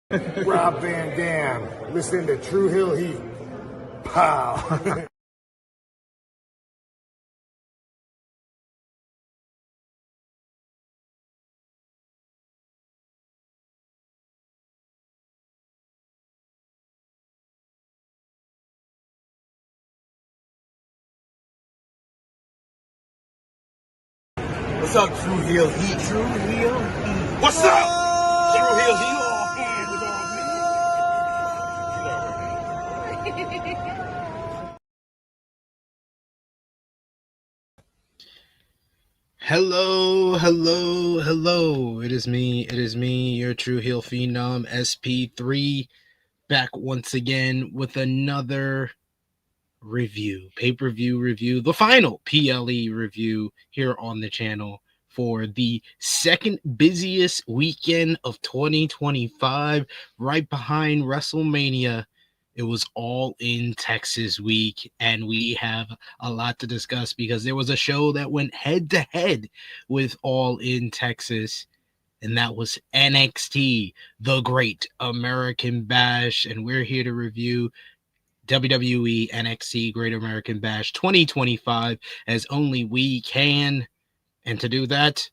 Rob Van Dam, listen to True Hill Heat. Pow. What's up, True Hill Heat? True Hill Heat. What's up? True Hill Heat. Hello. It is me, your True Heel Phenom, SP3, back once again with another review, pay-per-view review, the final PLE review here on the channel for the second busiest weekend of 2025, right behind WrestleMania. It was All in Texas week, and we have a lot to discuss because there was a show that went head to head with All in Texas, and that was NXT, the Great American Bash. And we're here to review WWE NXT Great American Bash 2025 as only we can. And to do that,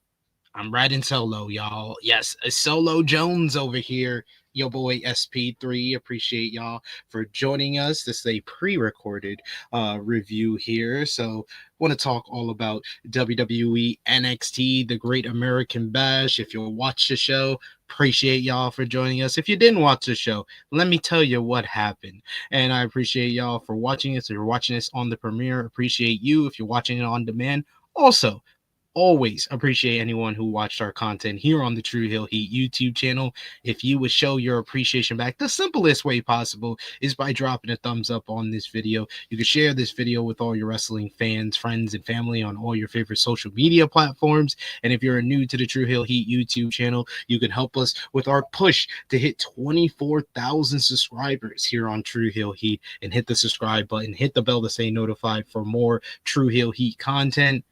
I'm riding solo, y'all. Yes, a Solo Jones over here. Your boy SP3. Appreciate y'all for joining us. This is a pre-recorded review here. So want to talk all about WWE NXT, the Great American Bash. If you watched the show, appreciate y'all for joining us. If you didn't watch the show, let me tell you what happened. And I appreciate y'all for watching this. If you're watching this on the premiere, appreciate you. If you're watching it on demand, also always appreciate anyone who watched our content here on the True Hill Heat YouTube channel. If you would show your appreciation back, the simplest way possible is by dropping a thumbs up on this video. You can share this video with all your wrestling fans, friends, and family on all your favorite social media platforms. And if you're new to the True Hill Heat YouTube channel, you can help us with our push to hit 24,000 subscribers here on True Hill Heat, and hit the subscribe button, hit the bell to stay notified for more True Hill Heat content.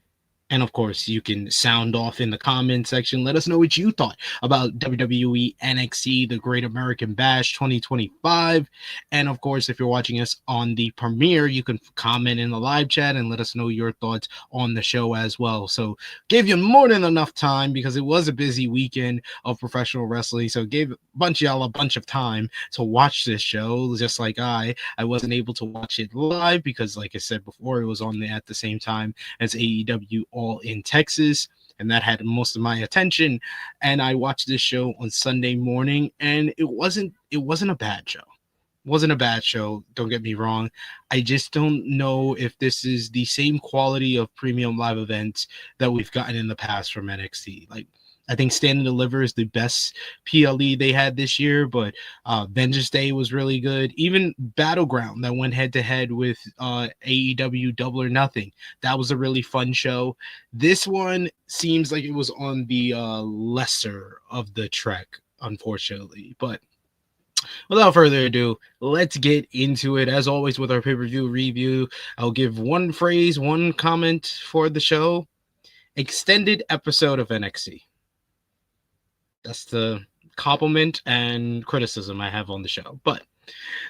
And of course, you can sound off in the comment section. Let us know what you thought about WWE NXT, the Great American Bash 2025. And of course, if you're watching us on the premiere, you can comment in the live chat and let us know your thoughts on the show as well. So gave you more than enough time because it was a busy weekend of professional wrestling. So gave a bunch of y'all a bunch of time to watch this show. Just like I wasn't able to watch it live because, like I said before, it was on there at the same time as AEW All in Texas, and that had most of my attention. And I watched this show on Sunday morning, and it wasn't a bad show. Wasn't a bad show, don't get me wrong. I just don't know if this is the same quality of premium live events that we've gotten in the past from NXT. Like, I think Stand and Deliver is the best PLE they had this year, but Vengeance Day was really good. Even Battleground that went head to head with AEW Double or Nothing, that was a really fun show. This one seems like it was on the lesser of the trek, unfortunately. But without further ado, let's get into it. As always, with our pay-per-view review, I'll give one phrase, one comment for the show: extended episode of NXT. That's the compliment and criticism I have on the show. But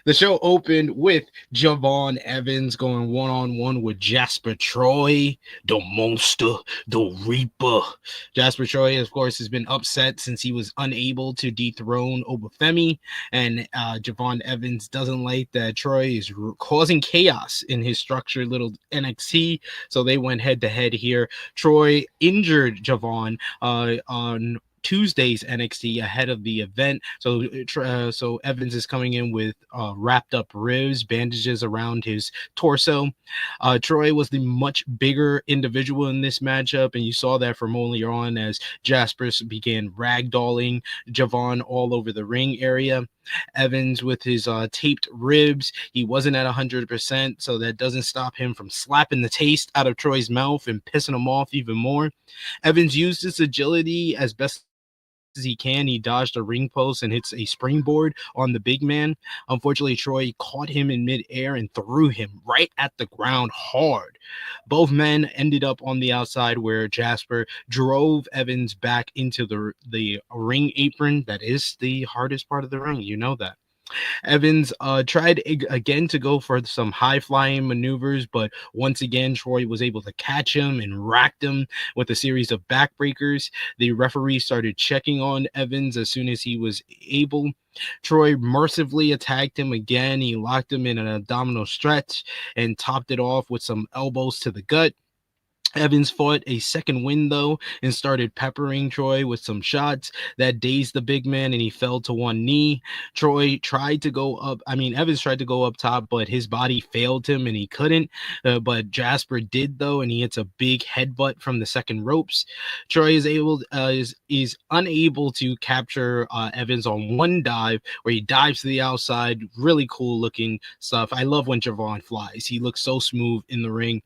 the show opened with Javon Evans going one-on-one with Jasper Troy, the monster, the Reaper. Jasper Troy, of course, has been upset since he was unable to dethrone Oba Femi, and Javon Evans doesn't like that Troy is causing chaos in his structured little NXT, so they went head-to-head here. Troy injured Javon on Tuesday's NXT ahead of the event. So Evans is coming in with wrapped up ribs, bandages around his torso. Troy was the much bigger individual in this matchup, and you saw that from earlier on as Jasper began ragdolling Javon all over the ring area. Evans with his taped ribs, he wasn't at 100%, so that doesn't stop him from slapping the taste out of Troy's mouth and pissing him off even more. Evans used his agility as best as he can. He dodged a ring post and hits a springboard on the big man. Unfortunately, Troy caught him in midair and threw him right at the ground hard. Both men ended up on the outside where Jasper drove Evans back into the ring apron. That is the hardest part of the ring. You know that. Evans tried again to go for some high-flying maneuvers, but once again, Troy was able to catch him and racked him with a series of backbreakers. The referee started checking on Evans as soon as he was able. Troy mercifully attacked him again. He locked him in an abdominal stretch and topped it off with some elbows to the gut. Evans fought a second win, though, and started peppering Troy with some shots that dazed the big man, and he fell to one knee. Evans tried to go up top, but his body failed him, and he couldn't. But Jasper did, though, and he hits a big headbutt from the second ropes. Troy is unable to capture Evans on one dive, where he dives to the outside. Really cool looking stuff. I love when Javon flies. He looks so smooth in the ring.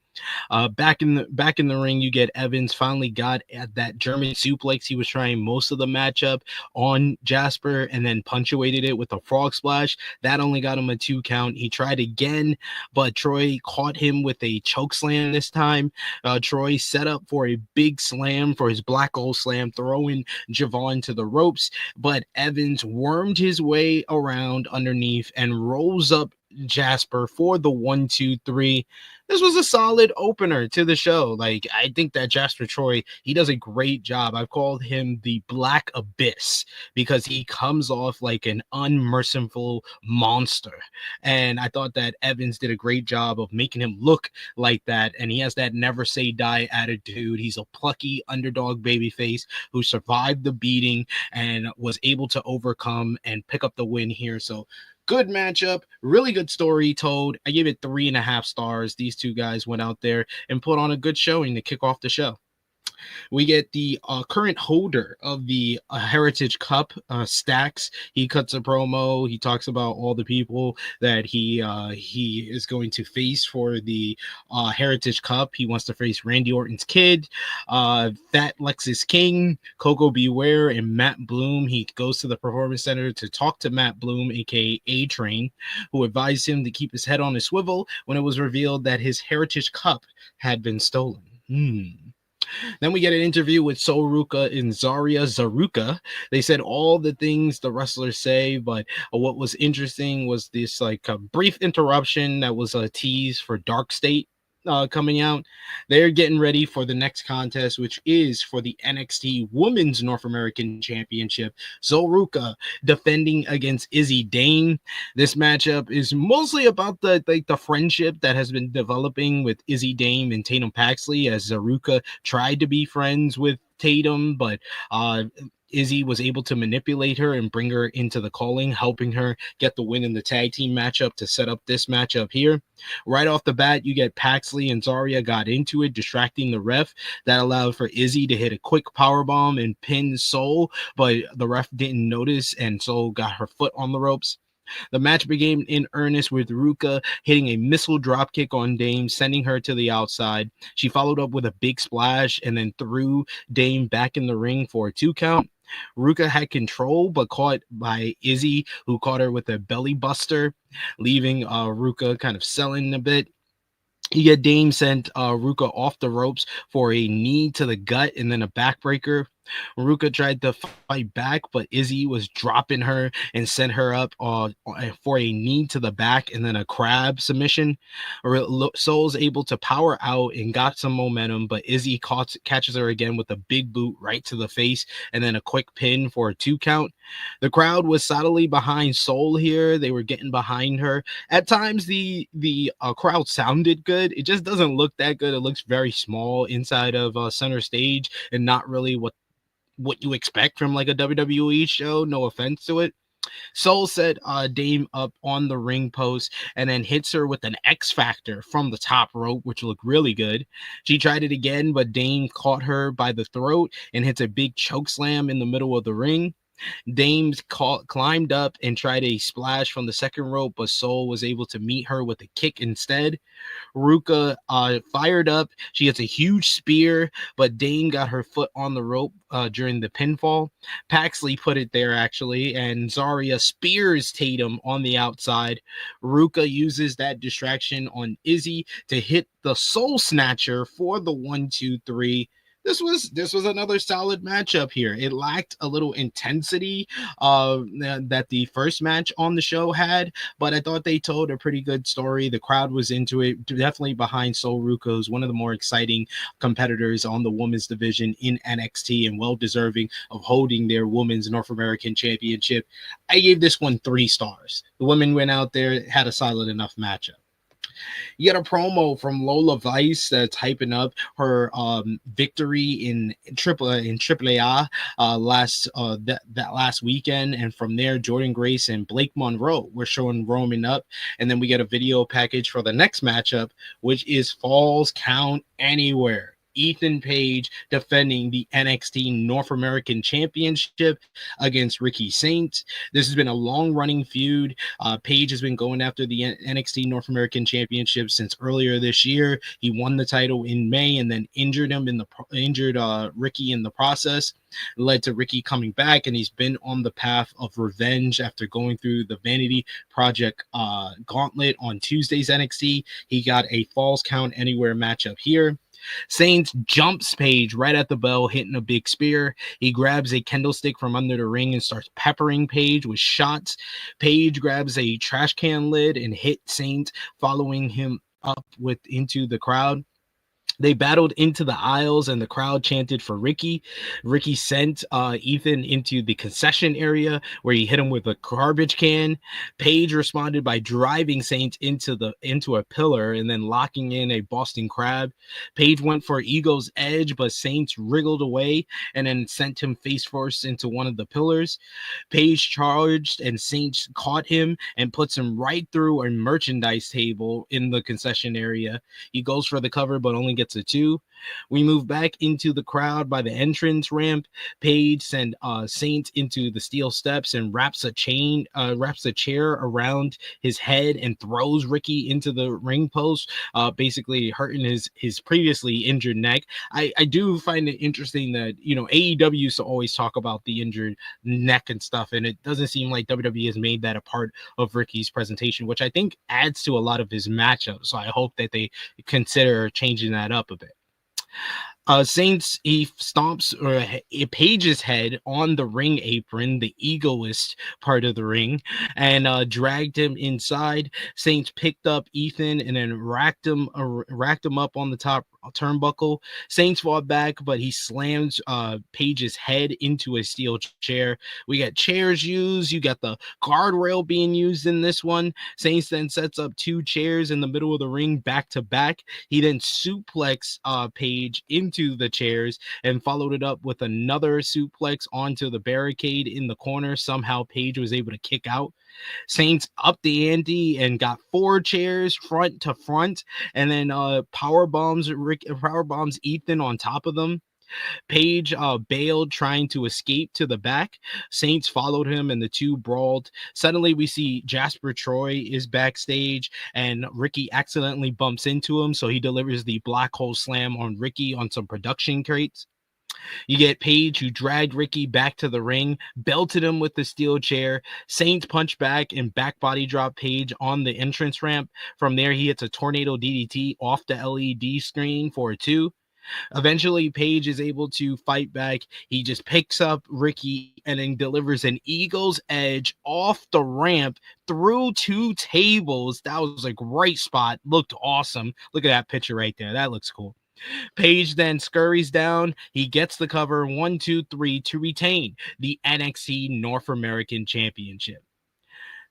Back in the ring, you get Evans finally got at that German suplex he was trying most of the matchup on Jasper, and then punctuated it with a frog splash. That only got him a 2 count. He tried again, but Troy caught him with a choke slam this time. Troy set up for a big slam for his black hole slam, throwing Javon to the ropes, but Evans wormed his way around underneath and rolls up Jasper for the 1, 2, 3. This was a solid opener to the show. Like, I think that Jasper Troy, he does a great job. I've called him the Black Abyss because he comes off like an unmerciful monster. And I thought that Evans did a great job of making him look like that. And he has that never say die attitude. He's a plucky underdog babyface who survived the beating and was able to overcome and pick up the win here. So good matchup, really good story told. I give it 3.5 stars. These two guys went out there and put on a good showing to kick off the show. We get the current holder of the Heritage Cup, Stacks. He cuts a promo. He talks about all the people that he is going to face for the Heritage Cup. He wants to face Randy Orton's kid, Fat Lexus King, Coco Beware, and Matt Bloom. He goes to the Performance Center to talk to Matt Bloom, aka A-Train, who advised him to keep his head on his swivel when it was revealed that his Heritage Cup had been stolen. Then we get an interview with Sol Ruka and Zaruka. They said all the things the wrestlers say, but what was interesting was this like a brief interruption that was a tease for Dark State coming out. They're getting ready for the next contest, which is for the NXT Women's North American Championship. Ruka defending against Izzy Dane. This matchup is mostly about the friendship that has been developing with Izzy Dane and Tatum Paxley, as Zaruka tried to be friends with Tatum, but Izzy was able to manipulate her and bring her into the calling, helping her get the win in the tag team matchup to set up this matchup here. Right off the bat, you get Paxley and Zarya got into it, distracting the ref. That allowed for Izzy to hit a quick powerbomb and pin Sol, but the ref didn't notice, and Sol got her foot on the ropes. The match began in earnest with Ruka hitting a missile dropkick on Dane, sending her to the outside. She followed up with a big splash and then threw Dane back in the ring for a 2 count. Ruka had control, but caught by Izzy, who caught her with a belly buster, leaving Ruka kind of selling a bit. You get Dane sent Ruka off the ropes for a knee to the gut and then a backbreaker. Ruka tried to fight back, but Izzy was dropping her and sent her up for a knee to the back and then a crab submission. Sol's able to power out and got some momentum, but Izzy catches her again with a big boot right to the face and then a quick pin for a 2 count. The crowd was solidly behind Sol here. They were getting behind her. At times, the crowd sounded good. It just doesn't look that good. It looks very small inside of center stage and not really what you expect from like a WWE show. No offense to it. Sol set Dame up on the ring post and then hits her with an X Factor from the top rope, which looked really good. She tried it again, but Dame caught her by the throat and hits a big choke slam in the middle of the ring. Dame climbed up and tried a splash from the second rope, but Soul was able to meet her with a kick instead. Ruka fired up. She gets a huge spear, but Dane got her foot on the rope during the pinfall. Paxley put it there, actually, and Zarya spears Tatum on the outside. Ruka uses that distraction on Izzy to hit the Soul Snatcher for the 1-2-3. This was another solid matchup here. It lacked a little intensity that the first match on the show had, but I thought they told a pretty good story. The crowd was into it, definitely behind Sol Ruka, who's one of the more exciting competitors on the women's division in NXT and well deserving of holding their women's North American Championship. I gave this one 3 stars. The women went out there, had a solid enough matchup. You get a promo from Lola Vice that's hyping up her victory in AAA that last weekend, and from there, Jordynne Grace and Blake Monroe were showing roaming up, and then we get a video package for the next matchup, which is Falls Count Anywhere. Ethan Paige defending the NXT North American Championship against Ricky Saint. This has been a long-running feud. Paige has been going after the NXT North American Championship since earlier this year. He won the title in May and then injured Ricky in the process. It led to Ricky coming back, and he's been on the path of revenge after going through the Vanity Project gauntlet on Tuesday's NXT. He got a Falls Count Anywhere matchup here. Saints jumps Paige right at the bell, hitting a big spear. He grabs a kendo stick from under the ring and starts peppering Paige with shots. Paige grabs a trash can lid and hit Saint, following him up into the crowd. They battled into the aisles, and the crowd chanted for Ricky. Ricky sent Ethan into the concession area, where he hit him with a garbage can. Paige responded by driving Saint into a pillar and then locking in a Boston Crab. Paige went for Ego's Edge, but Saint wriggled away and then sent him face first into one of the pillars. Paige charged, and Saint caught him and puts him right through a merchandise table in the concession area. He goes for the cover, but only gets a 2. We move back into the crowd by the entrance ramp. Paige sends Saint into the steel steps and wraps a chair around his head and throws Ricky into the ring post, basically hurting his previously injured neck. I do find it interesting that, AEW used to always talk about the injured neck and stuff, and it doesn't seem like WWE has made that a part of Ricky's presentation, which I think adds to a lot of his matchups. So I hope that they consider changing that up a bit. Saints, he stomps Paige's head on the ring apron, the egoist part of the ring, and dragged him inside. Saints picked up Ethan and then racked him up on the top turnbuckle. Saints fought back, but he slams Paige's head into a steel chair. We got chairs used. You got the guardrail being used in this one. Saints then sets up 2 chairs in the middle of the ring back to back. He then suplexed Paige into the chairs and followed it up with another suplex onto the barricade in the corner. Somehow Paige was able to kick out. Saints upped the ante and got 4 chairs front to front, and then power bombs Ethan on top of them. Paige bailed, trying to escape to the back. Saints followed him, and the 2 brawled. Suddenly, we see Jasper Troy is backstage, and Ricky accidentally bumps into him, so he delivers the black hole slam on Ricky on some production crates. You get Paige, who dragged Ricky back to the ring, belted him with the steel chair. Saints punch back and back body drop Paige on the entrance ramp. From there, he hits a tornado DDT off the LED screen for a 2. Eventually, Paige is able to fight back. He just picks up Ricky and then delivers an Eagle's Edge off the ramp through 2 tables. That was a great spot. Looked awesome. Look at that picture right there. That looks cool. Paige then scurries down. He gets the cover 1, 2, 3 to retain the NXT North American Championship.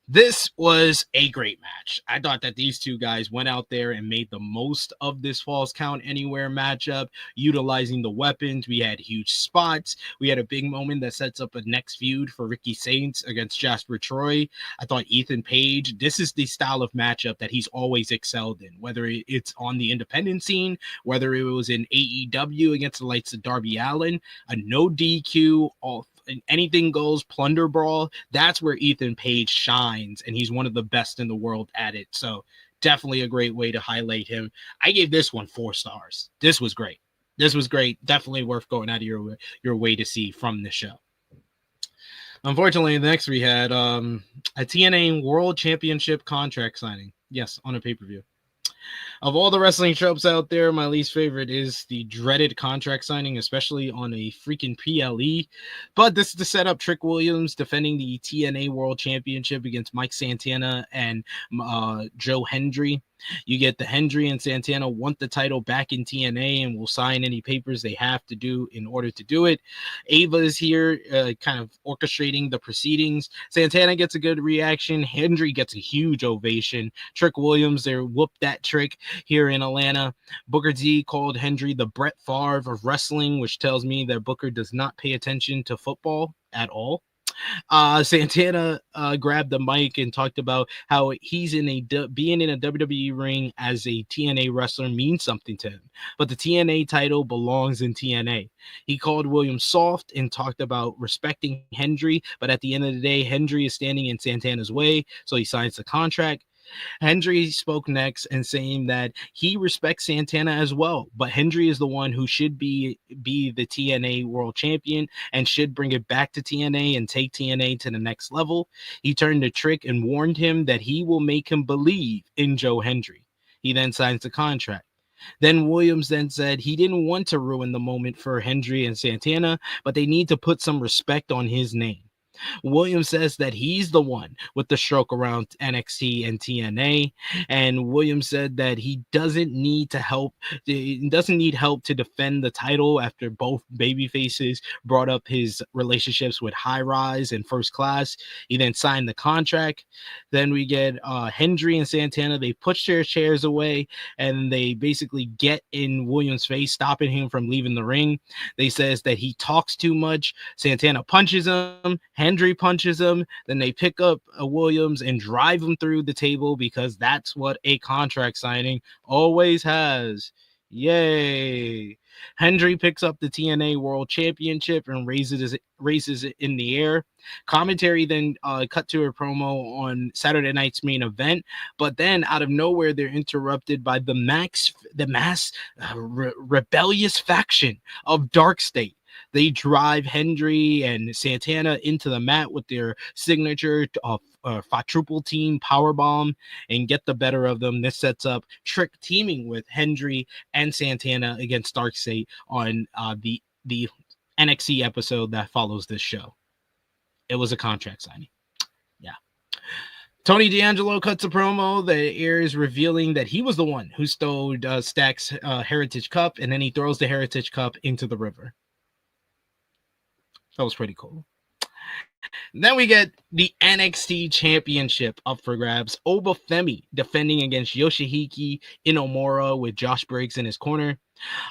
This was a great match. I thought that these 2 guys went out there and made the most of this Falls Count Anywhere matchup, utilizing the weapons. We had huge spots. We had a big moment that sets up a next feud for Ricky Saints against Jasper Troy. I thought Ethan Paige, this is the style of matchup that he's always excelled in, whether it's on the independent scene, whether it was in AEW against the likes of Darby Allin, a no DQ anything goes plunder brawl, that's where Ethan Page shines, and he's one of the best in the world at it. So definitely a great way to highlight him. I gave this one 4 stars. This was great. Definitely worth going out of your way to see from the show. Unfortunately, next we had a TNA World Championship contract signing. Yes, on a pay-per-view. Of all the wrestling tropes out there, my least favorite is the dreaded contract signing, especially on a freaking PLE. But this is to set up Trick Williams defending the TNA World Championship against Mike Santana and Joe Hendry. You get the Hendry and Santana want the title back in TNA and will sign any papers they have to do in order to do it. Ava is here kind of orchestrating the proceedings. Santana gets a good reaction. Hendry gets a huge ovation. Trick Williams, they whooped that trick here in Atlanta. Booker T called Hendry the Brett Favre of wrestling, which tells me that Booker does not pay attention to football at all. Santana grabbed the mic and talked about how he's being in a WWE ring as a TNA wrestler means something to him, but the TNA title belongs in TNA. He called Williams soft and talked about respecting Hendry, but at the end of the day, Hendry is standing in Santana's way, so he signs the contract. Hendry spoke next and saying that he respects Santana as well, but Hendry is the one who should be the TNA World Champion and should bring it back to TNA and take TNA to the next level. He turned to Trick and warned him that he will make him believe in Joe Hendry. He then signs the contract. Then Williams then said he didn't want to ruin the moment for Hendry and Santana, but they need to put some respect on his name. Williams says that he's the one with the stroke around NXT and TNA, and Williams said that he doesn't need help to defend the title after both babyfaces brought up his relationships with High Rise and First Class. He then signed the contract. Then we get Hendry and Santana. They push their chairs away and they basically get in Williams' face, stopping him from leaving the ring. They says that he talks too much. Santana punches him. Hendry punches him, then they pick up Williams and drive him through the table because that's what a contract signing always has. Yay. Hendry picks up the TNA World Championship and raises it in the air. Commentary then cut to a promo on Saturday night's main event, but then out of nowhere they're interrupted by the mass rebellious faction of Dark State. They drive Hendry and Santana into the mat with their signature quadruple team powerbomb and get the better of them. This sets up Trick teaming with Hendry and Santana against Dark State on the NXT episode that follows this show. It was a contract signing. Yeah. Tony D'Angelo cuts a promo that airs revealing that he was the one who stole Stack's Heritage Cup, and then he throws the Heritage Cup into the river. That was pretty cool. Then we get the NXT Championship up for grabs. Oba Femi defending against Yoshiki Inamora with Josh Briggs in his corner.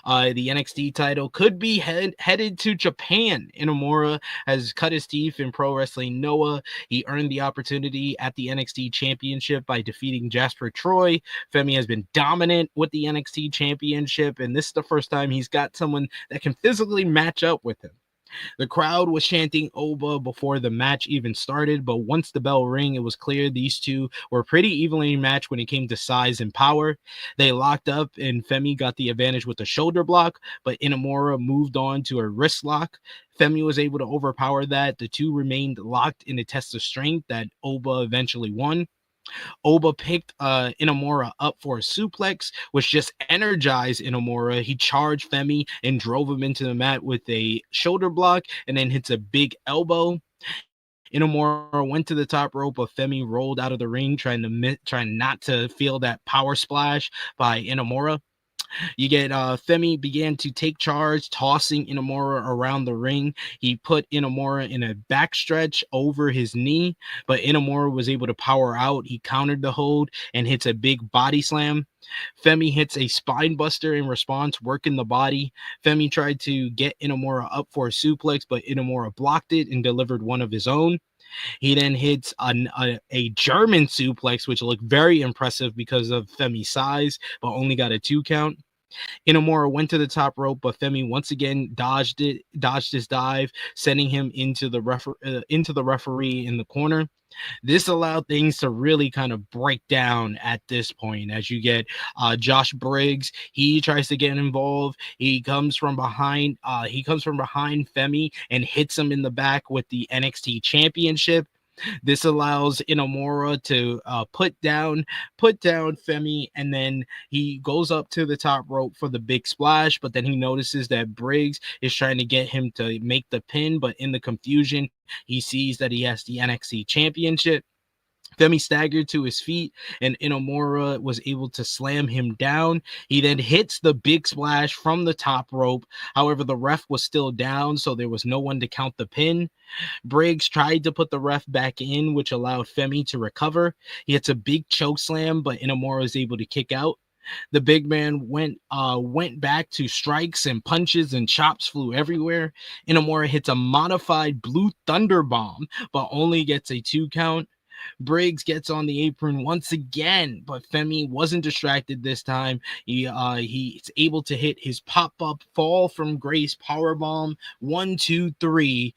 The NXT title could be headed to Japan. Inamura has cut his teeth in Pro Wrestling Noah. He earned the opportunity at the NXT Championship by defeating Jasper Troy. Femi has been dominant with the NXT Championship, and this is the first time he's got someone that can physically match up with him. The crowd was chanting Oba before the match even started, but once the bell rang, it was clear these two were pretty evenly matched when it came to size and power. They locked up, and Femi got the advantage with a shoulder block, but Inamura moved on to a wrist lock. Femi was able to overpower that. The two remained locked in a test of strength that Oba eventually won. Oba picked Inamura up for a suplex, which just energized Inamura. He charged Femi and drove him into the mat with a shoulder block and then hits a big elbow. Inamura went to the top rope, but Femi rolled out of the ring, trying not to feel that power splash by Inamura. You get Femi began to take charge, tossing Inamura around the ring. He put Inamura in a backstretch over his knee, but Inamura was able to power out. He countered the hold and hits a big body slam. Femi hits a spine buster in response, working the body. Femi tried to get Inamura up for a suplex, but Inamura blocked it and delivered one of his own. He then hits a German suplex, which looked very impressive because of Femi's size, but only got a 2 count. Inamura went to the top rope, but Femi once again dodged his dive, sending him into the referee in the corner. This allowed things to really kind of break down at this point as you get Josh Briggs. He tries to get involved. He comes from behind Femi and hits him in the back with the NXT championship. This allows Inamura to put down Femi, and then he goes up to the top rope for the big splash, but then he notices that Briggs is trying to get him to make the pin, but in the confusion, he sees that he has the NXT championship. Femi staggered to his feet, and Inamura was able to slam him down. He then hits the big splash from the top rope. However, the ref was still down, so there was no one to count the pin. Briggs tried to put the ref back in, which allowed Femi to recover. He hits a big choke slam, but Inamura was able to kick out. The big man went back to strikes, and punches and chops flew everywhere. Inamura hits a modified blue thunder bomb, but only gets a 2 count. Briggs gets on the apron once again, but Femi wasn't distracted this time. He's able to hit his pop-up fall from Grace powerbomb. 1, 2, 3.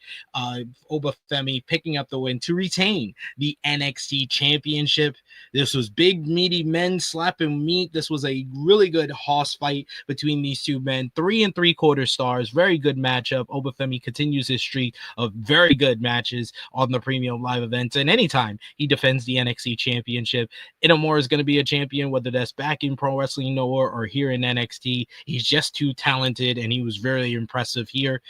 Oba Femi picking up the win to retain the NXT championship. This was big, meaty men slapping meat. This was a really good hoss fight between these two men. 3 3/4 stars. Very good matchup. Oba Femi continues his streak of very good matches on the premium live events, and anytime he defends the NXT championship, Inamura is going to be a champion, whether that's back in Pro Wrestling Noah or here in NXT. He's just too talented, and he was very impressive here.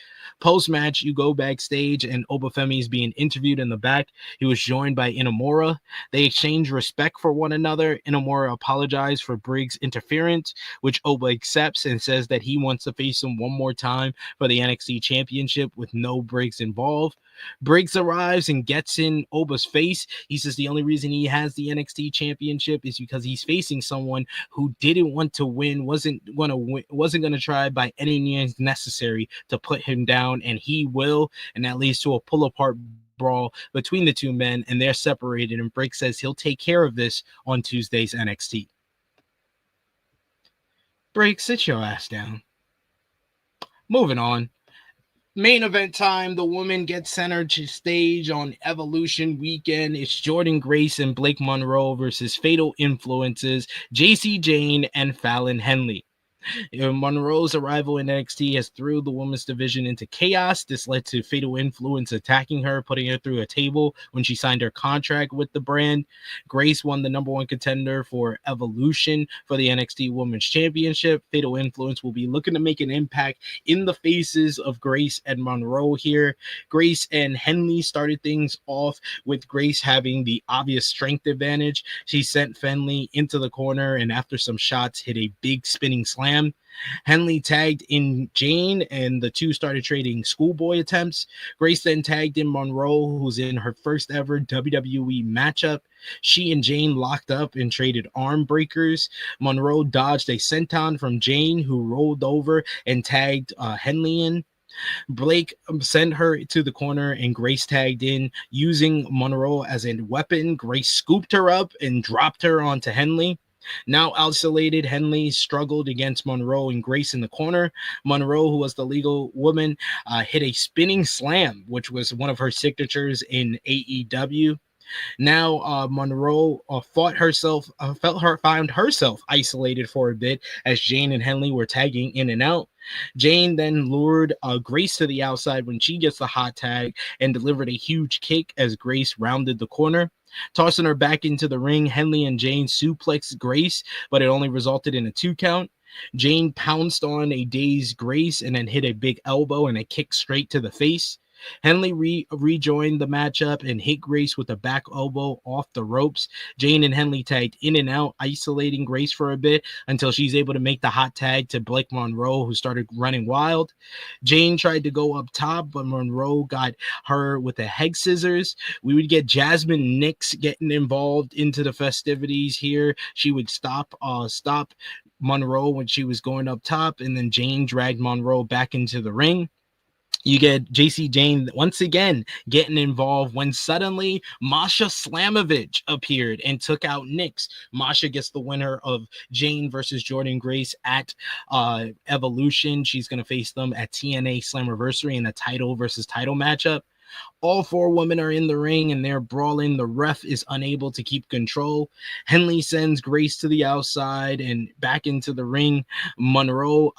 Post-match, you go backstage, and Oba Femi is being interviewed in the back. He was joined by Inamura. They exchange respect for one another. Inamura apologized for Briggs' interference, which Oba accepts and says that he wants to face him one more time for the NXT championship with no Briggs involved. Briggs arrives and gets in Oba's face. He says the only reason he has the NXT championship is because he's facing someone who didn't want to win, wasn't going to try by any means necessary to put him down, and he will, and that leads to a pull-apart brawl between the two men, and they're separated, and Briggs says he'll take care of this on Tuesday's NXT. Briggs, sit your ass down. Moving on. Main event time, the woman gets centered to stage on Evolution Weekend. It's Jordynne Grace and Blake Monroe versus Fatal Influences, JC Jane, and Fallon Henley. Monroe's arrival in NXT has threw the women's division into chaos. This led to Fatal Influence attacking her, putting her through a table when she signed her contract with the brand. Grace won the number 1 contender for Evolution for the NXT Women's Championship. Fatal Influence will be looking to make an impact in the faces of Grace and Monroe here. Grace and Henley started things off with Grace having the obvious strength advantage. She sent Henley into the corner, and after some shots, hit a big spinning slam. Henley tagged in Jane, and the two started trading schoolboy attempts. Grace then tagged in Monroe, who's in her first ever WWE matchup. She and Jane locked up and traded arm breakers. Monroe dodged a senton from Jane, who rolled over and tagged Henley in. Blake sent her to the corner, and Grace tagged in. Using Monroe as a weapon, Grace scooped her up and dropped her onto Henley. Now isolated, Henley struggled against Monroe and Grace in the corner. Monroe, who was the legal woman, hit a spinning slam, which was one of her signatures in AEW. Now Monroe found herself isolated for a bit as Jane and Henley were tagging in and out. Jane then lured Grace to the outside when she gets the hot tag and delivered a huge kick as Grace rounded the corner. Tossing her back into the ring, Henley and Jane suplexed Grace, but it only resulted in a 2 count. Jane pounced on a dazed Grace and then hit a big elbow and a kick straight to the face. Henley rejoined the matchup and hit Grace with a back elbow off the ropes. Jane and Henley tagged in and out, isolating Grace for a bit until she's able to make the hot tag to Blake Monroe, who started running wild. Jane tried to go up top, but Monroe got her with a head scissors. We would get Jasmine Nix getting involved into the festivities here. She would stop Monroe when she was going up top, and then Jane dragged Monroe back into the ring. You get JC Jane once again getting involved when suddenly Masha Slamovich appeared and took out Nyx. Masha gets the winner of Jane versus Jordynne Grace at Evolution. She's going to face them at TNA Slammiversary in a title versus title matchup. All four women are in the ring and they're brawling. The ref is unable to keep control. Henley sends Grace to the outside and back into the ring. Monroe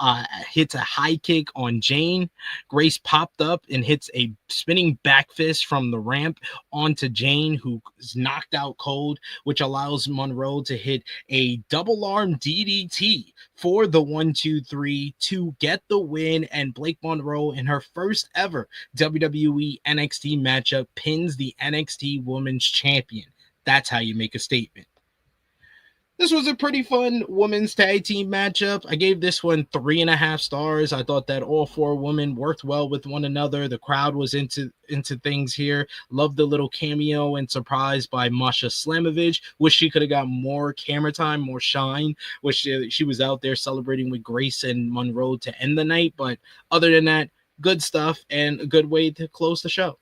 hits a high kick on Jane. Grace popped up and hits a spinning back fist from the ramp onto Jane, who is knocked out cold, which allows Monroe to hit a double arm DDT for the 1-2-3 to get the win. And Blake Monroe, in her first ever WWE NXT matchup, pins the NXT Women's Champion. That's how you make a statement. This was a pretty fun women's tag team matchup. I gave this one 3.5 stars. I thought that all four women worked well with one another. The crowd was into things here. Loved the little cameo and surprise by Masha Slamovich. Wish she could have got more camera time, more shine. Wish she was out there celebrating with Grace and Monroe to end the night. But other than that, good stuff and a good way to close the show.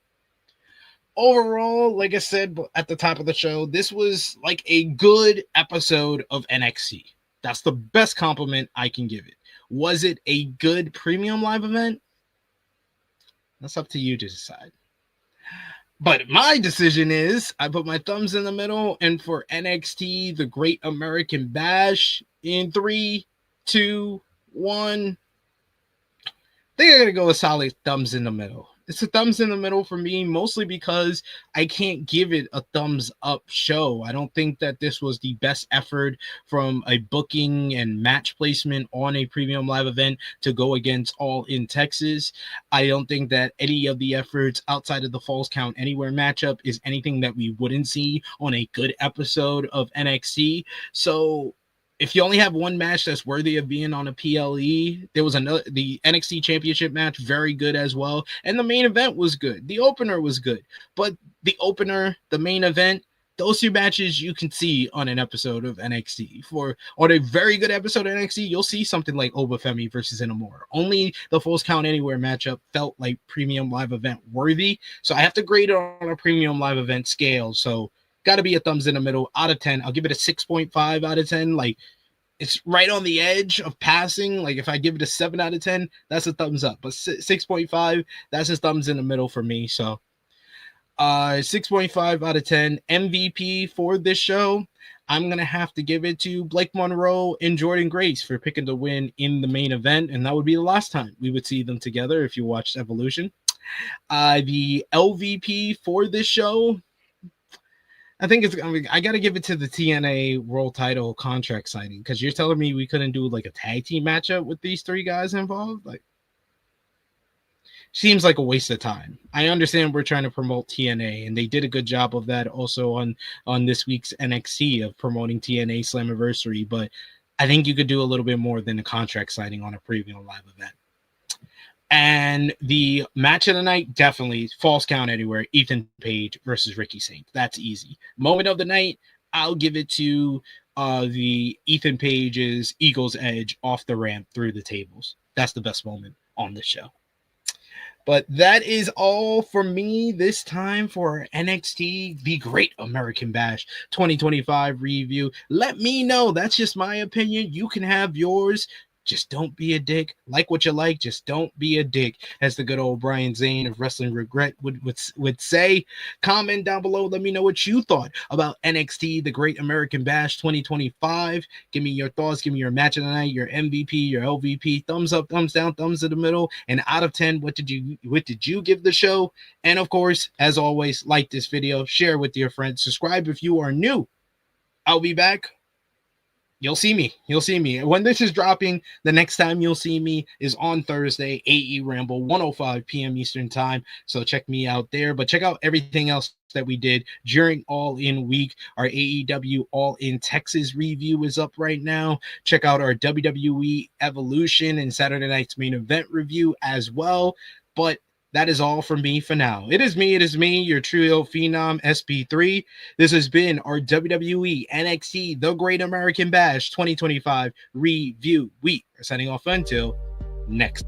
Overall, like I said at the top of the show, this was like a good episode of NXT. That's the best compliment I can give it. Was it a good premium live event? That's up to you to decide. But my decision is I put my thumbs in the middle, and for NXT, the Great American Bash, in 3, 2, 1, I think I'm going to go with solid thumbs in the middle. It's a thumbs in the middle for me, mostly because I can't give it a thumbs up show. I don't think that this was the best effort from a booking and match placement on a premium live event to go against All in Texas. I don't think that any of the efforts outside of the Falls Count Anywhere matchup is anything that we wouldn't see on a good episode of NXT. So if you only have one match that's worthy of being on a PLE, there was the NXT Championship match, very good as well. And the main event was good. The opener was good. But the opener, the main event, those two matches you can see on an episode of NXT. On a very good episode of NXT, you'll see something like Oba Femi versus Inamora. Only the Falls Count Anywhere matchup felt like premium live event worthy. So I have to grade it on a premium live event scale. So got to be a thumbs in the middle out of 10. I'll give it a 6.5 out of 10. Like, it's right on the edge of passing. Like, if I give it a 7 out of 10, that's a thumbs up. But 6.5, that's a thumbs in the middle for me. So 6.5 out of 10. MVP for this show, I'm going to have to give it to Blake Monroe and Jordynne Grace for picking the win in the main event. And that would be the last time we would see them together if you watched Evolution. The LVP for this show, I think I got to give it to the TNA World Title Contract Signing, because you're telling me we couldn't do like a tag team matchup with these three guys involved? Like, seems like a waste of time. I understand we're trying to promote TNA, and they did a good job of that also on this week's NXT of promoting TNA Slammiversary, but I think you could do a little bit more than a contract signing on a premium live event. And the match of the night, definitely Falls Count Anywhere, Ethan Page versus Ricky Saint. That's easy. Moment of the night, I'll give it to the Ethan Page's Eagle's Edge off the ramp through the tables. That's the best moment on the show. But that is all for me this time for NXT, the Great American Bash 2025 review. Let me know. That's just my opinion. You can have yours. Just don't be a dick. Like what you like, just don't be a dick, as the good old Brian Zane of Wrestling Regret would say. Comment down below. Let me know what you thought about NXT, the Great American Bash 2025. Give me your thoughts. Give me your match of the night, your MVP, your LVP. Thumbs up, thumbs down, thumbs in the middle. And out of 10, what did you give the show? And of course, as always, like this video, share with your friends, subscribe if you are new. I'll be back. You'll see me. You'll see me. When this is dropping, the next time you'll see me is on Thursday, AE Ramble, 1:05 p.m. Eastern Time. So check me out there. But check out everything else that we did during All In Week. Our AEW All In Texas review is up right now. Check out our WWE Evolution and Saturday night's main event review as well. But that is all from me for now. It is me, your True Heel Phenom, SP3. This has been our WWE NXT, The Great American Bash 2025 review. We are signing off until next.